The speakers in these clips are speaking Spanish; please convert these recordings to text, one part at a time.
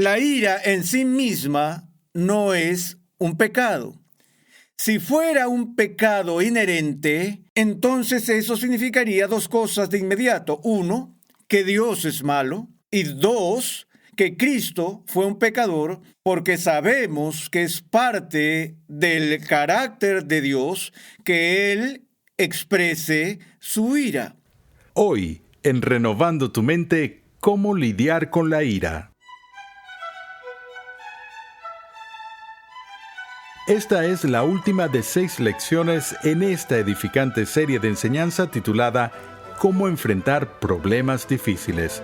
La ira en sí misma no es un pecado. Si fuera un pecado inherente, entonces eso significaría dos cosas de inmediato. Uno, que Dios es malo. Y dos, que Cristo fue un pecador, porque sabemos que es parte del carácter de Dios que Él exprese su ira. Hoy, en Renovando tu Mente, ¿cómo lidiar con la ira? Esta es la última de 6 lecciones en esta edificante serie de enseñanza titulada Cómo enfrentar problemas difíciles.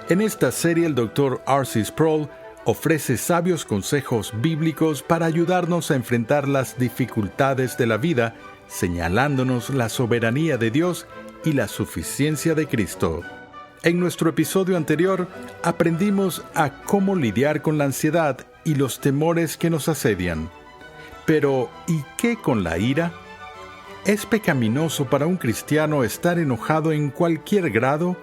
En esta serie el Dr. R.C. Sproul ofrece sabios consejos bíblicos para ayudarnos a enfrentar las dificultades de la vida, señalándonos la soberanía de Dios y la suficiencia de Cristo. En nuestro episodio anterior aprendimos a cómo lidiar con la ansiedad y los temores que nos asedian. Pero, ¿y qué con la ira? ¿Es pecaminoso para un cristiano estar enojado en cualquier grado?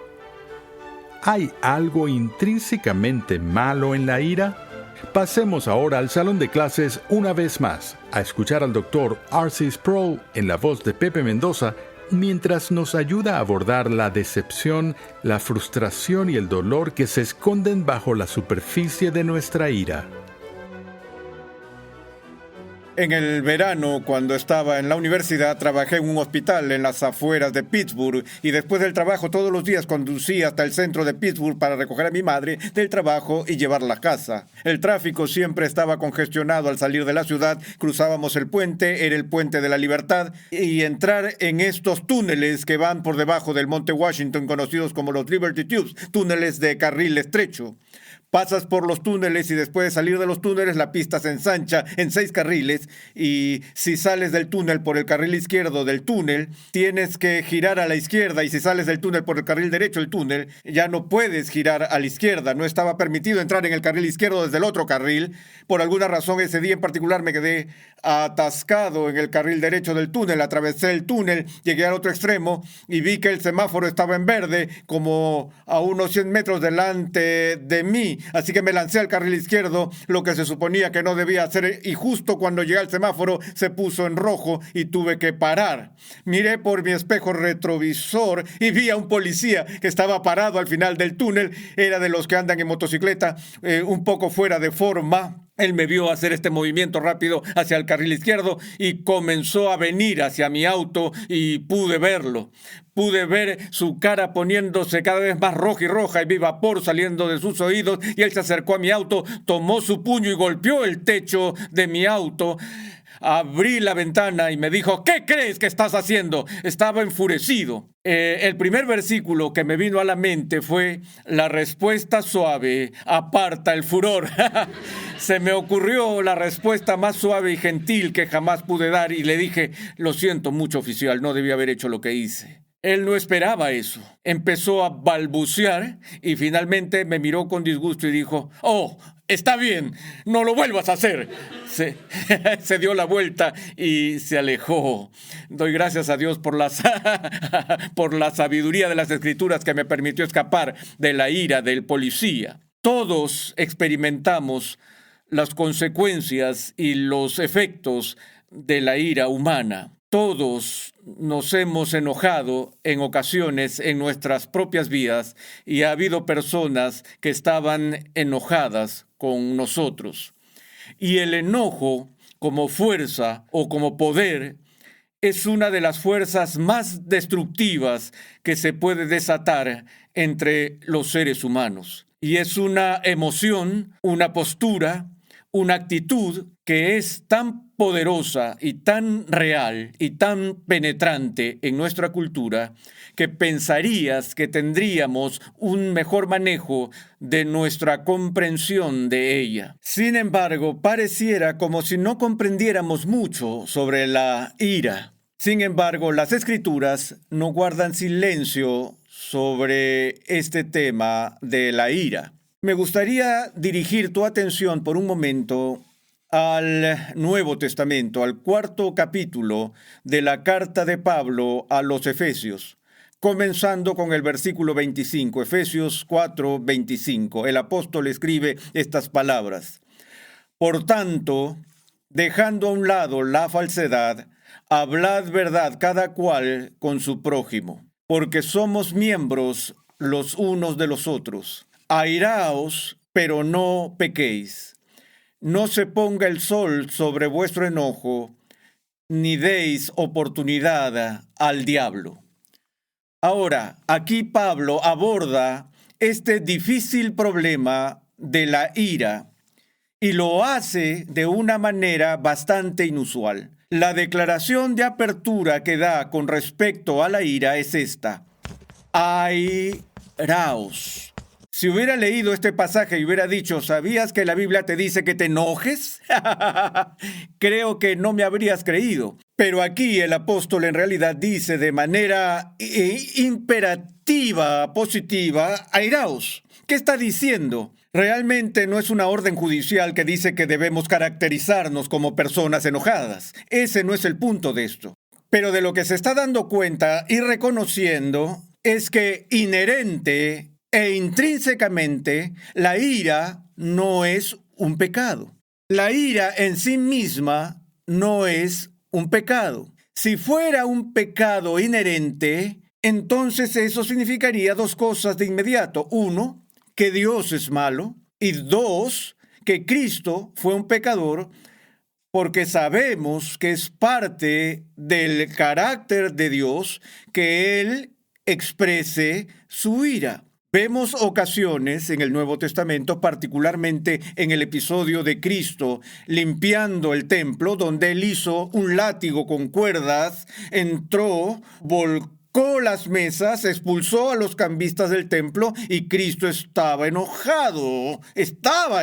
¿Hay algo intrínsecamente malo en la ira? Pasemos ahora al salón de clases una vez más, a escuchar al Dr. R.C. Sproul en la voz de Pepe Mendoza, mientras nos ayuda a abordar la decepción, la frustración y el dolor que se esconden bajo la superficie de nuestra ira. En el verano, cuando estaba en la universidad, trabajé en un hospital en las afueras de Pittsburgh y después del trabajo todos los días conducía hasta el centro de Pittsburgh para recoger a mi madre del trabajo y llevarla a casa. El tráfico siempre estaba congestionado al salir de la ciudad, cruzábamos el puente, era el Puente de la Libertad, y entrar en estos túneles que van por debajo del Monte Washington, conocidos como los Liberty Tubes, túneles de carril estrecho. Pasas por los túneles y después de salir de los túneles la pista se ensancha en 6 carriles y si sales del túnel por el carril izquierdo del túnel, tienes que girar a la izquierda, y si sales del túnel por el carril derecho del túnel, ya no puedes girar a la izquierda. No estaba permitido entrar en el carril izquierdo desde el otro carril. Por alguna razón ese día en particular me quedé atascado en el carril derecho del túnel. Atravesé el túnel, llegué al otro extremo y vi que el semáforo estaba en verde como a unos 100 metros delante de mí. Así que me lancé al carril izquierdo, lo que se suponía que no debía hacer, y justo cuando llegué al semáforo se puso en rojo y tuve que parar. Miré por mi espejo retrovisor y vi a un policía que estaba parado al final del túnel. Era de los que andan en motocicleta, un poco fuera de forma. Él me vio hacer este movimiento rápido hacia el carril izquierdo y comenzó a venir hacia mi auto y pude verlo. Pude ver su cara poniéndose cada vez más roja y roja y vi vapor saliendo de sus oídos, y él se acercó a mi auto, tomó su puño y golpeó el techo de mi auto. Abrí la ventana y me dijo: ¿qué crees que estás haciendo? Estaba enfurecido. El primer versículo que me vino a la mente fue: la respuesta suave aparta el furor. Se me ocurrió la respuesta más suave y gentil que jamás pude dar y le dije: lo siento mucho, oficial, no debí haber hecho lo que hice. Él no esperaba eso. Empezó a balbucear y finalmente me miró con disgusto y dijo: oh, está bien, no lo vuelvas a hacer. Se dio la vuelta y se alejó. Doy gracias a Dios por por la sabiduría de las Escrituras que me permitió escapar de la ira del policía. Todos experimentamos las consecuencias y los efectos de la ira humana. Todos nos hemos enojado en ocasiones en nuestras propias vidas, y ha habido personas que estaban enojadas con nosotros. Y el enojo, como fuerza o como poder, es una de las fuerzas más destructivas que se puede desatar entre los seres humanos. Y es una emoción, una postura, una actitud que es tan poderosa y tan real y tan penetrante en nuestra cultura que pensarías que tendríamos un mejor manejo de nuestra comprensión de ella. Sin embargo, pareciera como si no comprendiéramos mucho sobre la ira. Sin embargo, las Escrituras no guardan silencio sobre este tema de la ira. Me gustaría dirigir tu atención por un momento al Nuevo Testamento, al 4º capítulo de la carta de Pablo a los Efesios. comenzando con el versículo 25, Efesios 4, 25. El apóstol escribe estas palabras: Por tanto, dejando a un lado la falsedad, hablad verdad cada cual con su prójimo, porque somos miembros los unos de los otros. Airaos, pero no pequéis. No se ponga el sol sobre vuestro enojo, ni deis oportunidad al diablo. Ahora, aquí Pablo aborda este difícil problema de la ira y lo hace de una manera bastante inusual. La declaración de apertura que da con respecto a la ira es esta: airaos. Si hubiera leído este pasaje y hubiera dicho, ¿sabías que la Biblia te dice que te enojes? Creo que no me habrías creído. Pero aquí el apóstol en realidad dice de manera imperativa, positiva, airaos. ¿Qué está diciendo? Realmente no es una orden judicial que dice que debemos caracterizarnos como personas enojadas. Ese no es el punto de esto. Pero de lo que se está dando cuenta y reconociendo es que inherente e intrínsecamente la ira no es un pecado. La ira en sí misma no es un pecado. Si fuera un pecado inherente, entonces eso significaría dos cosas de inmediato. Uno, que Dios es malo, y dos, que Cristo fue un pecador, porque sabemos que es parte del carácter de Dios que Él exprese su ira. Vemos ocasiones en el Nuevo Testamento, particularmente en el episodio de Cristo limpiando el templo, donde Él hizo un látigo con cuerdas, entró, volcó las mesas, expulsó a los cambistas del templo y Cristo estaba enojado, estaba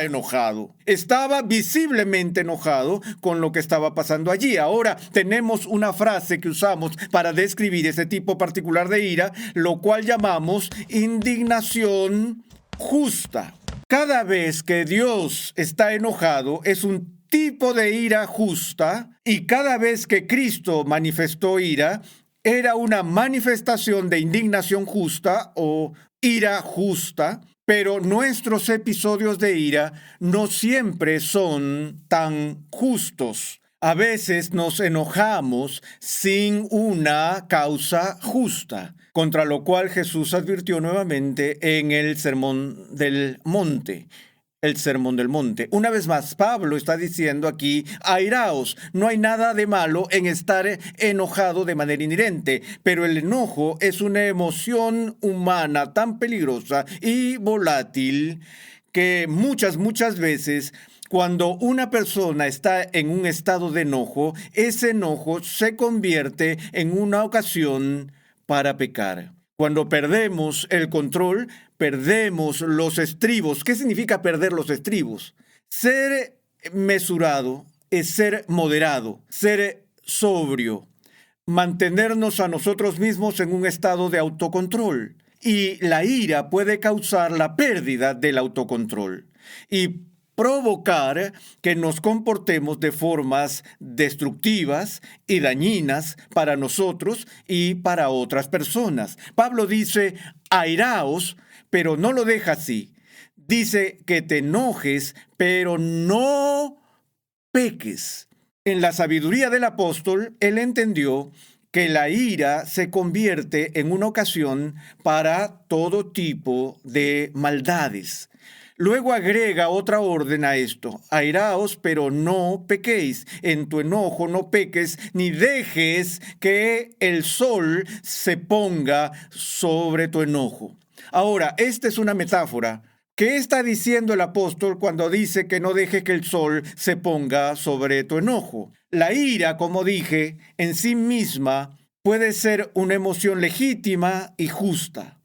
visiblemente enojado con lo que estaba pasando allí. Ahora tenemos una frase que usamos para describir ese tipo particular de ira, lo cual llamamos indignación justa. Cada vez que Dios está enojado es un tipo de ira justa, y cada vez que Cristo manifestó ira, era una manifestación de indignación justa o ira justa, pero nuestros episodios de ira no siempre son tan justos. A veces nos enojamos sin una causa justa, contra lo cual Jesús advirtió nuevamente en el Sermón del Monte. El Sermón del Monte. Una vez más, Pablo está diciendo aquí, airaos, no hay nada de malo en estar enojado de manera inherente, pero el enojo es una emoción humana tan peligrosa y volátil que muchas veces, cuando una persona está en un estado de enojo, ese enojo se convierte en una ocasión para pecar. Cuando perdemos el control, perdemos los estribos. ¿Qué significa perder los estribos? Ser mesurado es ser moderado, ser sobrio, mantenernos a nosotros mismos en un estado de autocontrol. Y la ira puede causar la pérdida del autocontrol y provocar que nos comportemos de formas destructivas y dañinas para nosotros y para otras personas. Pablo dice, airaos, pero no lo deja así. Dice que te enojes, pero no peques. En la sabiduría del apóstol, él entendió que la ira se convierte en una ocasión para todo tipo de maldades. Luego agrega otra orden a esto: airaos, pero no pequéis. En tu enojo no peques, ni dejes que el sol se ponga sobre tu enojo. Ahora, esta es una metáfora. ¿Qué está diciendo el apóstol cuando dice que no dejes que el sol se ponga sobre tu enojo? La ira, como dije, en sí misma puede ser una emoción legítima y justa,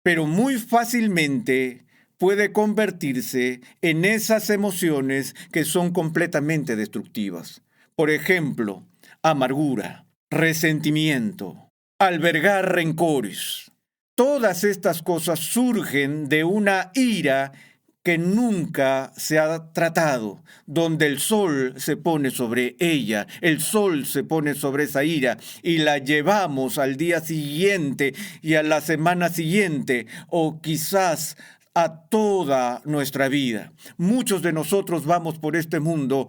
pero muy fácilmente puede convertirse en esas emociones que son completamente destructivas. Por ejemplo, amargura, resentimiento, albergar rencores. Todas estas cosas surgen de una ira que nunca se ha tratado, donde el sol se pone sobre ella, el sol se pone sobre esa ira y la llevamos al día siguiente y a la semana siguiente o quizás a toda nuestra vida. Muchos de nosotros vamos por este mundo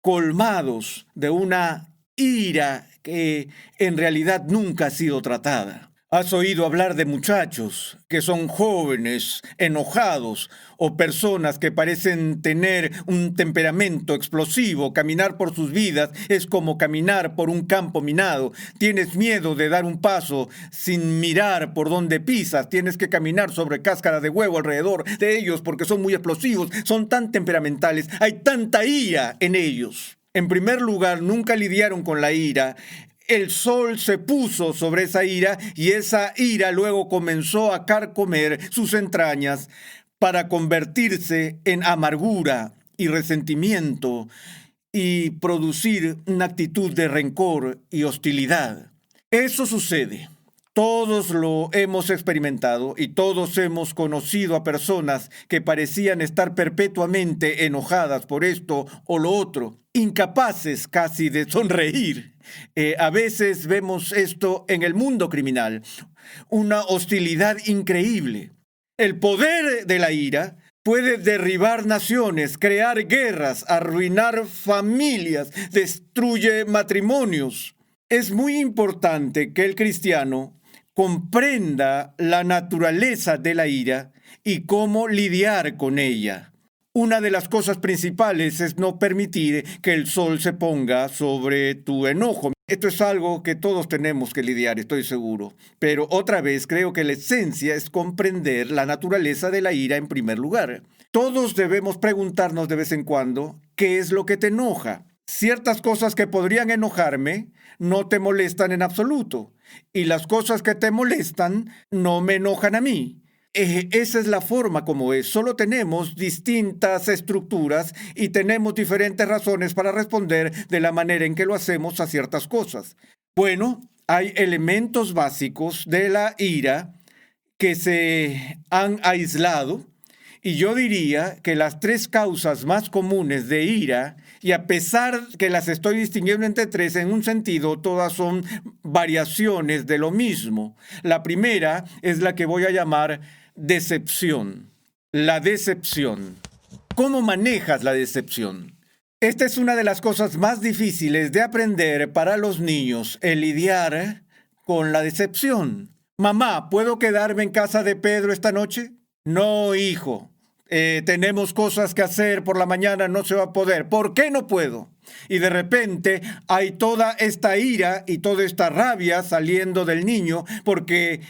colmados de una ira que en realidad nunca ha sido tratada. ¿Has oído hablar de muchachos que son jóvenes, enojados, o personas que parecen tener un temperamento explosivo? Caminar por sus vidas es como caminar por un campo minado. Tienes miedo de dar un paso sin mirar por dónde pisas. Tienes que caminar sobre cáscara de huevo alrededor de ellos porque son muy explosivos, son tan temperamentales, hay tanta ira en ellos. En primer lugar, nunca lidiaron con la ira. El sol se puso sobre esa ira y esa ira luego comenzó a carcomer sus entrañas para convertirse en amargura y resentimiento y producir una actitud de rencor y hostilidad. Eso sucede. Todos lo hemos experimentado y todos hemos conocido a personas que parecían estar perpetuamente enojadas por esto o lo otro, incapaces casi de sonreír. A veces vemos esto en el mundo criminal, una hostilidad increíble. El poder de la ira puede derribar naciones, crear guerras, arruinar familias, destruye matrimonios. Es muy importante que el cristiano comprenda la naturaleza de la ira y cómo lidiar con ella. Una de las cosas principales es no permitir que el sol se ponga sobre tu enojo. Esto es algo que todos tenemos que lidiar, estoy seguro. Pero otra vez creo que la esencia es comprender la naturaleza de la ira en primer lugar. Todos debemos preguntarnos de vez en cuando, ¿qué es lo que te enoja? Ciertas cosas que podrían enojarme no te molestan en absoluto. Y las cosas que te molestan no me enojan a mí. Esa es la forma como es. Solo tenemos distintas estructuras y tenemos diferentes razones para responder de la manera en que lo hacemos a ciertas cosas. Bueno, hay elementos básicos de la ira que se han aislado y yo diría que las tres causas más comunes de ira, y a pesar que las estoy distinguiendo entre tres, en un sentido, todas son variaciones de lo mismo. La primera es la que voy a llamar decepción. La decepción. ¿Cómo manejas la decepción? Esta es una de las cosas más difíciles de aprender para los niños, el lidiar con la decepción. Mamá, ¿puedo quedarme en casa de Pedro esta noche? No, hijo. Tenemos cosas que hacer por la mañana, no se va a poder. ¿Por qué no puedo? Y de repente hay toda esta ira y toda esta rabia saliendo del niño porque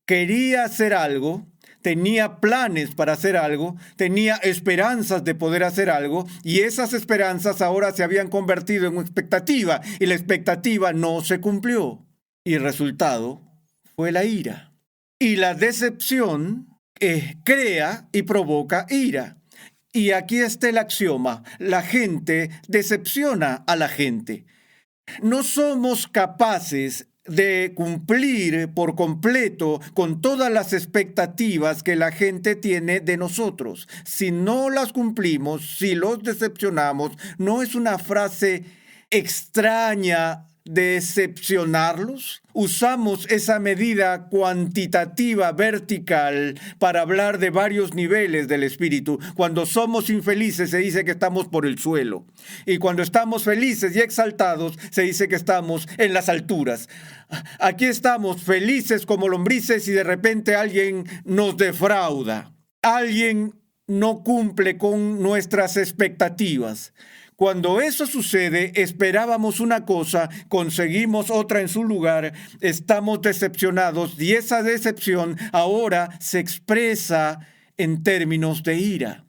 quería hacer algo, tenía planes para hacer algo, tenía esperanzas de poder hacer algo y esas esperanzas ahora se habían convertido en una expectativa y la expectativa no se cumplió. Y el resultado fue la ira. Y la decepción crea y provoca ira. Y aquí está el axioma: la gente decepciona a la gente. No somos capaces de cumplir por completo con todas las expectativas que la gente tiene de nosotros. Si no las cumplimos, si los decepcionamos, no es una frase extraña decepcionarlos. Usamos esa medida cuantitativa vertical para hablar de varios niveles del espíritu. Cuando somos infelices se dice que estamos por el suelo. Y cuando estamos felices y exaltados se dice que estamos en las alturas. Aquí estamos felices como lombrices y de repente alguien nos defrauda. Alguien no cumple con nuestras expectativas. Cuando eso sucede, esperábamos una cosa, conseguimos otra en su lugar, estamos decepcionados y esa decepción ahora se expresa en términos de ira.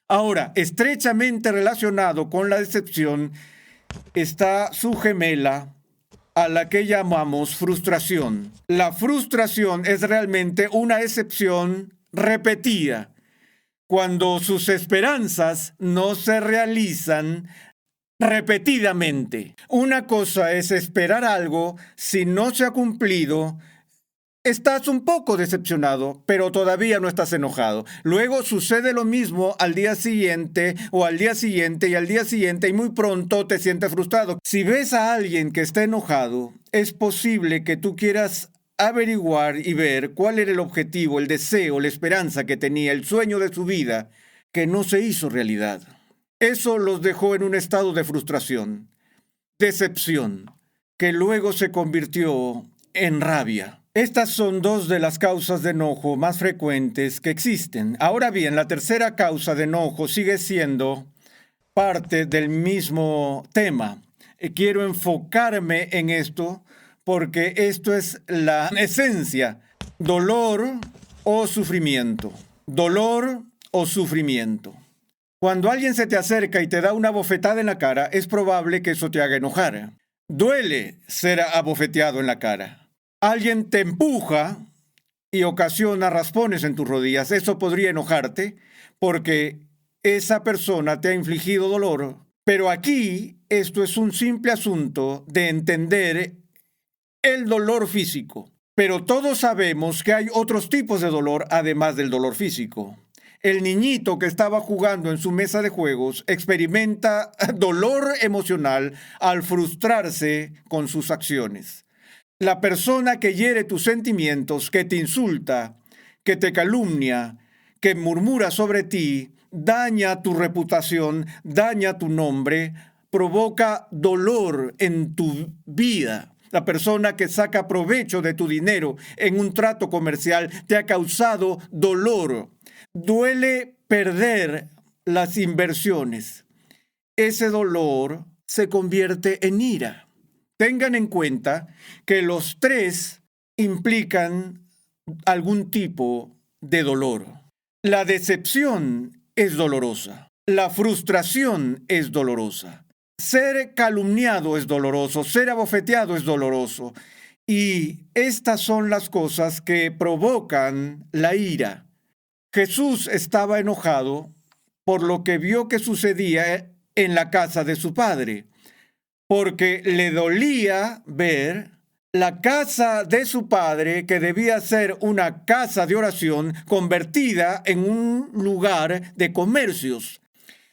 Ahora, estrechamente relacionado con la decepción está su gemela, a la que llamamos frustración. La frustración es realmente una decepción repetida. Cuando sus esperanzas no se realizan repetidamente. Una cosa es esperar algo, si no se ha cumplido, Estás un poco decepcionado, pero todavía no estás enojado. Luego sucede lo mismo al día siguiente o al día siguiente y al día siguiente y muy pronto te sientes frustrado. Si ves a alguien que está enojado, es posible que tú quieras averiguar y ver cuál era el objetivo, el deseo, la esperanza que tenía, el sueño de su vida, que no se hizo realidad. Eso los dejó en un estado de frustración, decepción, que luego se convirtió en rabia. Estas son dos de las causas de enojo más frecuentes que existen. Ahora bien, la tercera causa de enojo sigue siendo parte del mismo tema. Quiero enfocarme en esto porque esto es la esencia. Dolor o sufrimiento. Dolor o sufrimiento. Cuando alguien se te acerca y te da una bofetada en la cara, es probable que eso te haga enojar. Duele ser abofeteado en la cara. Alguien te empuja y ocasiona raspones en tus rodillas. Eso podría enojarte porque esa persona te ha infligido dolor. Pero aquí esto es un simple asunto de entender el dolor físico. Pero todos sabemos que hay otros tipos de dolor además del dolor físico. El niñito que estaba jugando en su mesa de juegos experimenta dolor emocional al frustrarse con sus acciones. La persona que hiere tus sentimientos, que te insulta, que te calumnia, que murmura sobre ti, daña tu reputación, daña tu nombre, provoca dolor en tu vida. La persona que saca provecho de tu dinero en un trato comercial te ha causado dolor. Duele perder las inversiones. Ese dolor se convierte en ira. Tengan en cuenta que los tres implican algún tipo de dolor. La decepción es dolorosa. La frustración es dolorosa. Ser calumniado es doloroso. Ser abofeteado es doloroso. Y estas son las cosas que provocan la ira. Jesús estaba enojado por lo que vio que sucedía en la casa de su padre, porque le dolía ver la casa de su padre, que debía ser una casa de oración, convertida en un lugar de comercios.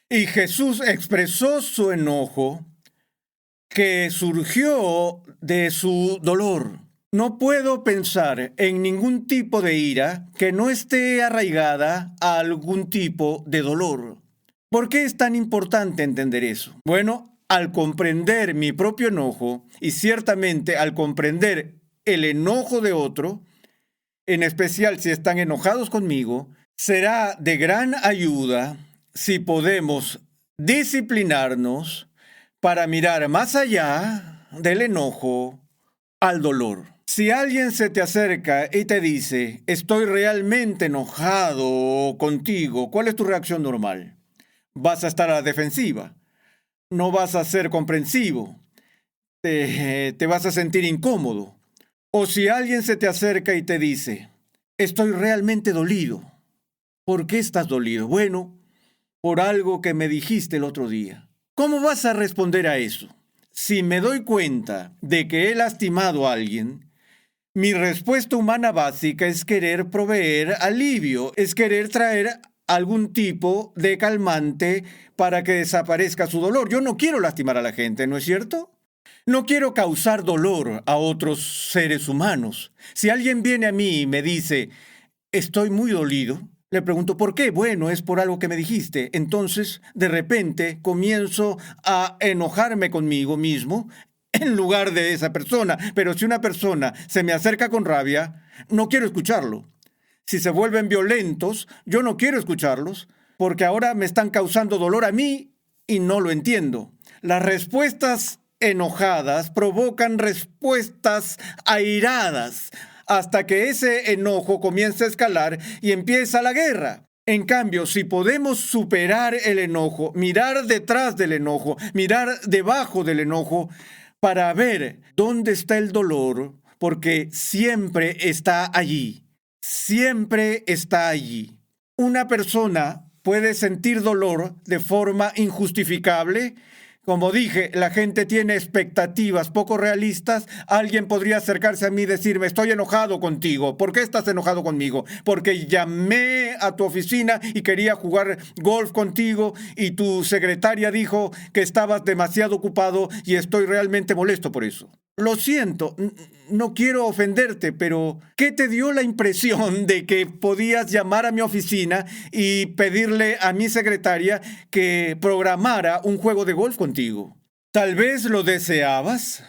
Y Jesús expresó su enojo que surgió de su dolor. No puedo pensar en ningún tipo de ira que no esté arraigada a algún tipo de dolor. ¿Por qué es tan importante entender eso? Bueno, al comprender mi propio enojo y ciertamente al comprender el enojo de otro, en especial si están enojados conmigo, será de gran ayuda si podemos disciplinarnos para mirar más allá del enojo al dolor. Si alguien se te acerca y te dice, estoy realmente enojado contigo, ¿cuál es tu reacción normal? Vas a estar a la defensiva. No vas a ser comprensivo. Te vas a sentir incómodo. O si alguien se te acerca y te dice, estoy realmente dolido. ¿Por qué estás dolido? Bueno, por algo que me dijiste el otro día. ¿Cómo vas a responder a eso? Si me doy cuenta de que he lastimado a alguien, mi respuesta humana básica es querer proveer alivio, es querer traer algún tipo de calmante para que desaparezca su dolor. Yo no quiero lastimar a la gente, ¿no es cierto? No quiero causar dolor a otros seres humanos. Si alguien viene a mí y me dice, estoy muy dolido, le pregunto, ¿por qué? Bueno, es por algo que me dijiste. Entonces, de repente, comienzo a enojarme conmigo mismo en lugar de esa persona. Pero si una persona se me acerca con rabia, no quiero escucharlo. Si se vuelven violentos, yo no quiero escucharlos, porque ahora me están causando dolor a mí y no lo entiendo. Las respuestas enojadas provocan respuestas airadas, hasta que ese enojo comienza a escalar y empieza la guerra. En cambio, si podemos superar el enojo, mirar detrás del enojo, mirar debajo del enojo, para ver dónde está el dolor, porque siempre está allí. Siempre está allí. Una persona puede sentir dolor de forma injustificable Como dije, la gente tiene expectativas poco realistas. Alguien podría acercarse a mí y decirme, estoy enojado contigo. ¿Por qué estás enojado conmigo? Porque llamé a tu oficina y quería jugar golf contigo y tu secretaria dijo que estabas demasiado ocupado y estoy realmente molesto por eso. Lo siento, no quiero ofenderte, pero ¿qué te dio la impresión de que podías llamar a mi oficina y pedirle a mi secretaria que programara un juego de golf contigo? Tal vez lo deseabas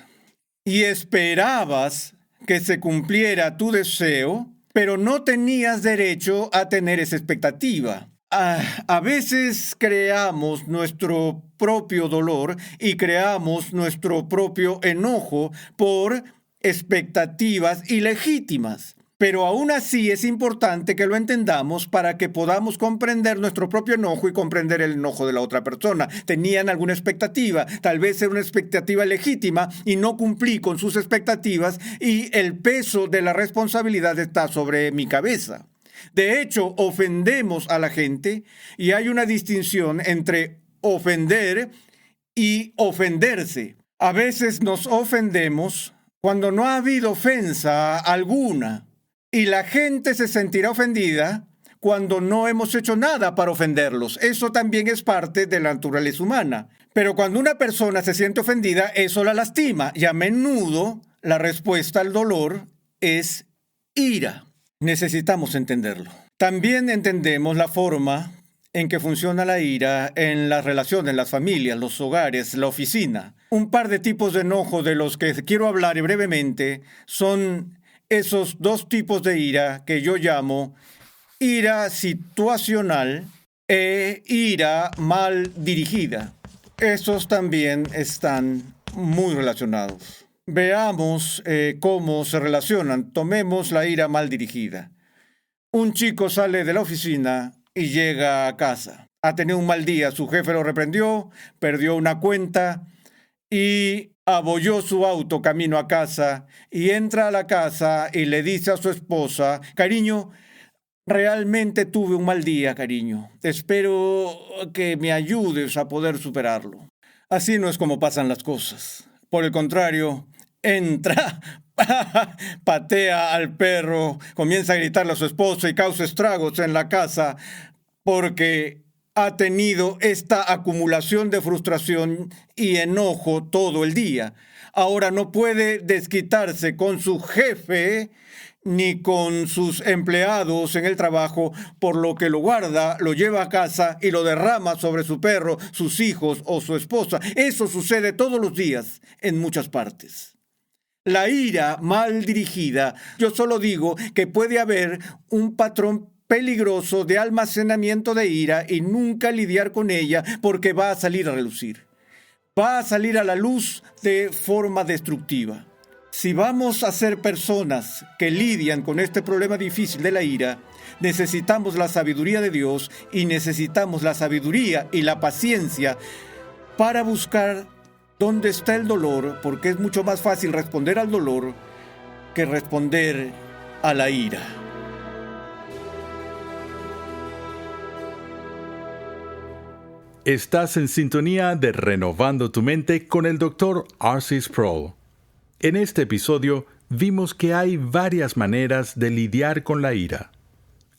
y esperabas que se cumpliera tu deseo, pero no tenías derecho a tener esa expectativa. A veces creamos nuestro propio dolor y creamos nuestro propio enojo por expectativas ilegítimas. Pero aún así es importante que lo entendamos para que podamos comprender nuestro propio enojo y comprender el enojo de la otra persona. Tenían alguna expectativa, tal vez era una expectativa legítima y no cumplí con sus expectativas y el peso de la responsabilidad está sobre mi cabeza. De hecho, ofendemos a la gente y hay una distinción entre ofender y ofenderse. A veces nos ofendemos cuando no ha habido ofensa alguna y la gente se sentirá ofendida cuando no hemos hecho nada para ofenderlos. Eso también es parte de la naturaleza humana. Pero cuando una persona se siente ofendida, eso la lastima y a menudo la respuesta al dolor es ira. Necesitamos entenderlo. También entendemos la forma en que funciona la ira en las relaciones, las familias, los hogares, la oficina. Un par de tipos de enojo de los que quiero hablar brevemente son esos dos tipos de ira que yo llamo ira situacional e ira mal dirigida. Esos también están muy relacionados. Veamos cómo se relacionan. Tomemos la ira mal dirigida. Un chico sale de la oficina y llega a casa. Ha tenido un mal día. Su jefe lo reprendió, perdió una cuenta y abolló su auto camino a casa. Y entra a la casa y le dice a su esposa, cariño, realmente tuve un mal día, cariño. Espero que me ayudes a poder superarlo. Así no es como pasan las cosas. Por el contrario, entra, patea al perro, comienza a gritarle a su esposo y causa estragos en la casa porque ha tenido esta acumulación de frustración y enojo todo el día. Ahora no puede desquitarse con su jefe ni con sus empleados en el trabajo, por lo que lo guarda, lo lleva a casa y lo derrama sobre su perro, sus hijos o su esposa. Eso sucede todos los días en muchas partes. La ira mal dirigida, yo solo digo que puede haber un patrón peligroso de almacenamiento de ira y nunca lidiar con ella porque va a salir a relucir. Va a salir a la luz de forma destructiva. Si vamos a ser personas que lidian con este problema difícil de la ira, necesitamos la sabiduría de Dios y necesitamos la sabiduría y la paciencia para buscar dónde está el dolor, porque es mucho más fácil responder al dolor que responder a la ira. Estás en sintonía de Renovando tu Mente con el Dr. R.C. Sproul. En este episodio vimos que hay varias maneras de lidiar con la ira.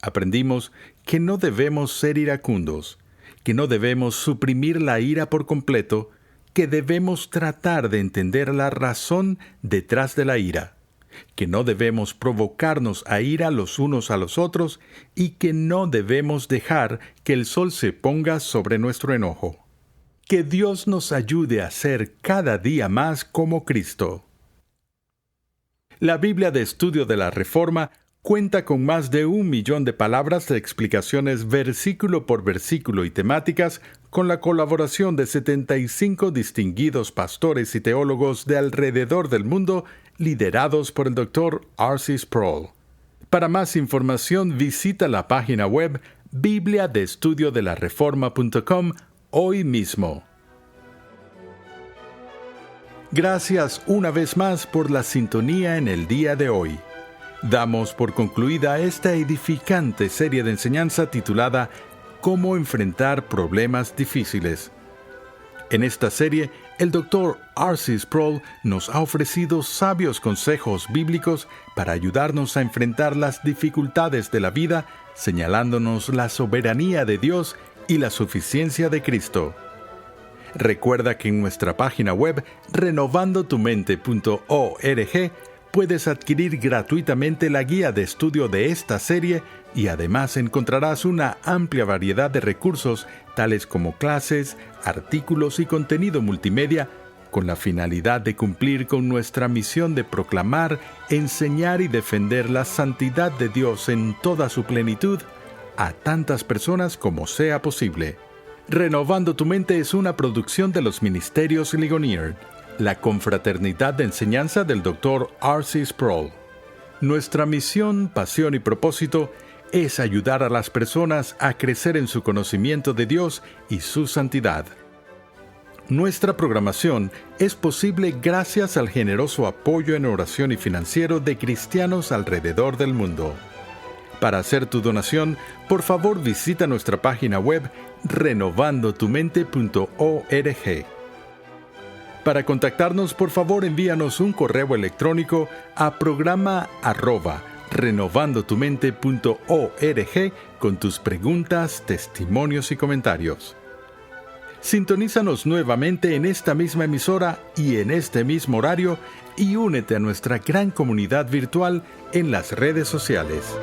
Aprendimos que no debemos ser iracundos, que no debemos suprimir la ira por completo, que debemos tratar de entender la razón detrás de la ira, que no debemos provocarnos a ira los unos a los otros y que no debemos dejar que el sol se ponga sobre nuestro enojo. Que Dios nos ayude a ser cada día más como Cristo. La Biblia de Estudio de la Reforma cuenta con más de 1 millón de palabras de explicaciones versículo por versículo y temáticas, con la colaboración de 75 distinguidos pastores y teólogos de alrededor del mundo, liderados por el Dr. R.C. Sproul. Para más información, visita la página web bibliadeestudiodelareforma.com hoy mismo. Gracias una vez más por la sintonía en el día de hoy. Damos por concluida esta edificante serie de enseñanza titulada Cómo enfrentar problemas difíciles. En esta serie, el Dr. R.C. Sproul nos ha ofrecido sabios consejos bíblicos para ayudarnos a enfrentar las dificultades de la vida, señalándonos la soberanía de Dios y la suficiencia de Cristo. Recuerda que en nuestra página web renovandotumente.org puedes adquirir gratuitamente la guía de estudio de esta serie y además encontrarás una amplia variedad de recursos tales como clases, artículos y contenido multimedia con la finalidad de cumplir con nuestra misión de proclamar, enseñar y defender la santidad de Dios en toda su plenitud a tantas personas como sea posible. Renovando tu Mente es una producción de los Ministerios Ligonier, la confraternidad de enseñanza del Dr. R.C. Sproul. Nuestra misión, pasión y propósito es ayudar a las personas a crecer en su conocimiento de Dios y su santidad. Nuestra programación es posible gracias al generoso apoyo en oración y financiero de cristianos alrededor del mundo. Para hacer tu donación, por favor visita nuestra página web renovandotumente.org. Para contactarnos, por favor envíanos un correo electrónico a programa@renovandotumente.org con tus preguntas, testimonios y comentarios. Sintonízanos nuevamente en esta misma emisora y en este mismo horario y únete a nuestra gran comunidad virtual en las redes sociales.